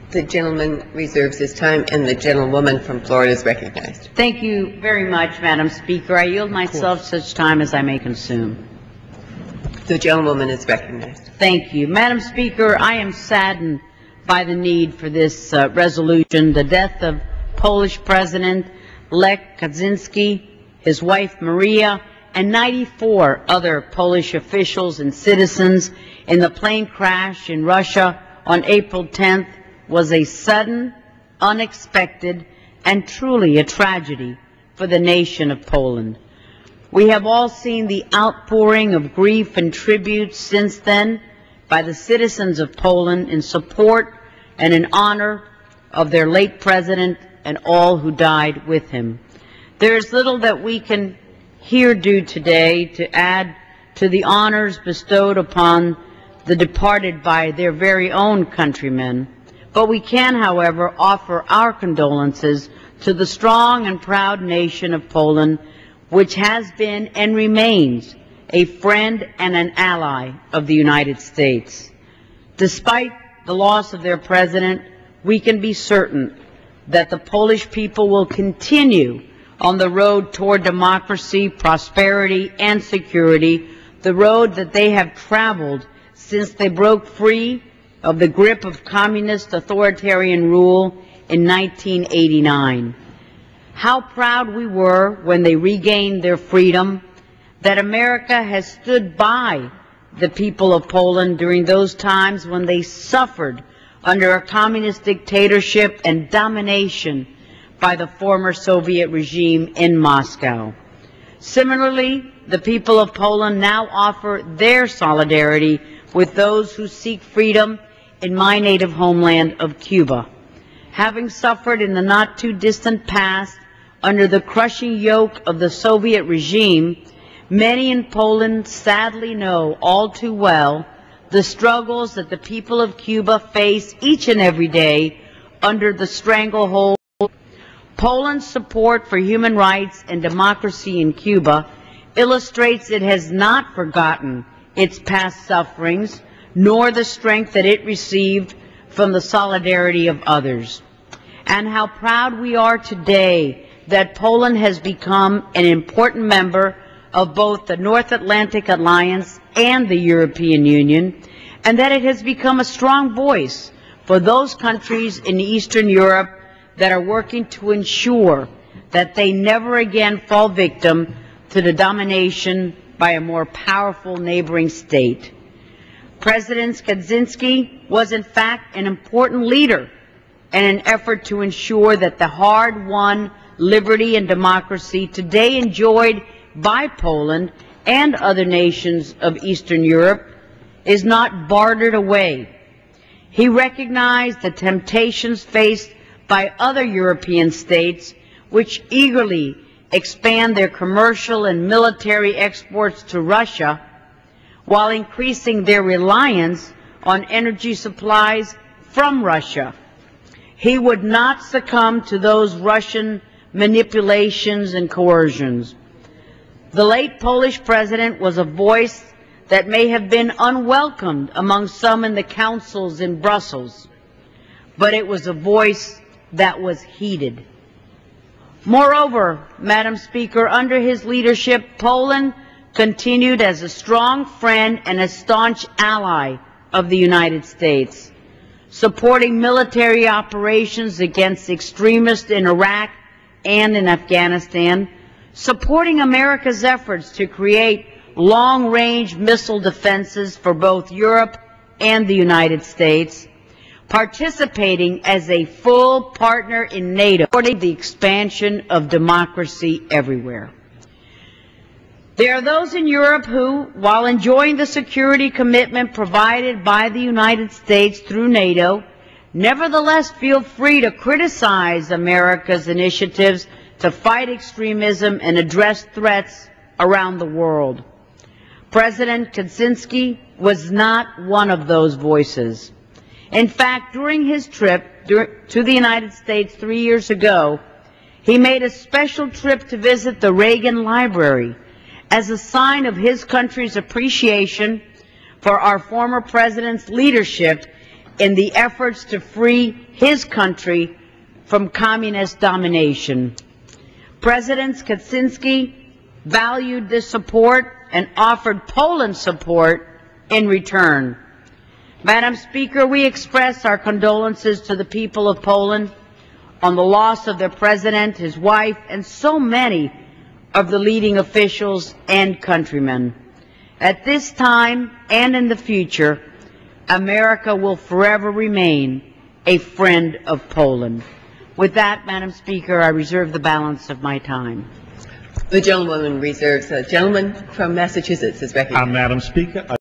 The gentleman reserves his time, and the gentlewoman from Florida is recognized. Thank you very much, Madam Speaker. I yield myself such time as I may consume. The gentlewoman is recognized. Thank you. Madam Speaker, I am saddened by the need for this resolution. The death of Polish President Lech Kaczynski, his wife Maria, and 94 other Polish officials and citizens in the plane crash in Russia on April 10th was a sudden, unexpected, and truly a tragedy for the nation of Poland. We have all seen the outpouring of grief and tribute since then by the citizens of Poland in support and in honor of their late president and all who died with him. There is little that we can here do today to add to the honors bestowed upon the departed by their very own countrymen. But we can, however, offer our condolences to the strong and proud nation of Poland, which has been and remains a friend and an ally of the United States. Despite the loss of their president, we can be certain that the Polish people will continue on the road toward democracy, prosperity, and security, the road that they have traveled since they broke free of the grip of communist authoritarian rule in 1989. How proud we were when they regained their freedom, that America has stood by the people of Poland during those times when they suffered under a communist dictatorship and domination by the former Soviet regime in Moscow. Similarly, the people of Poland now offer their solidarity with those who seek freedom in my native homeland of Cuba. Having suffered in the not-too-distant past under the crushing yoke of the Soviet regime, many in Poland sadly know all too well the struggles that the people of Cuba face each and every day under the stranglehold. Poland's support for human rights and democracy in Cuba illustrates it has not forgotten its past sufferings, nor the strength that it received from the solidarity of others. And how proud we are today that Poland has become an important member of both the North Atlantic Alliance and the European Union, and that it has become a strong voice for those countries in Eastern Europe that are working to ensure that they never again fall victim to the domination by a more powerful neighboring state. President Kaczynski was in fact an important leader in an effort to ensure that the hard-won liberty and democracy today enjoyed by Poland and other nations of Eastern Europe is not bartered away. He recognized the temptations faced by other European states which eagerly expand their commercial and military exports to Russia while increasing their reliance on energy supplies from Russia. He would not succumb to those Russian manipulations and coercions. The late Polish president was a voice that may have been unwelcomed among some in the councils in Brussels, but it was a voice that was heeded. Moreover, Madam Speaker, under his leadership, Poland continued as a strong friend and a staunch ally of the United States, supporting military operations against extremists in Iraq and in Afghanistan, supporting America's efforts to create long-range missile defenses for both Europe and the United States, participating as a full partner in NATO, supporting the expansion of democracy everywhere. There are those in Europe who, while enjoying the security commitment provided by the United States through NATO, nevertheless feel free to criticize America's initiatives to fight extremism and address threats around the world. President Kaczynski was not one of those voices. In fact, during his trip to the United States 3 years ago, he made a special trip to visit the Reagan Library as a sign of his country's appreciation for our former president's leadership in the efforts to free his country from communist domination. President Kaczynski valued this support and offered Poland support in return. Madam Speaker, we express our condolences to the people of Poland on the loss of their president, his wife, and so many of the leading officials and countrymen. At this time and in the future, America will forever remain a friend of Poland. With that, Madam Speaker, I reserve the balance of my time. The gentlewoman reserves. The gentleman from Massachusetts is recognized. Madam Speaker,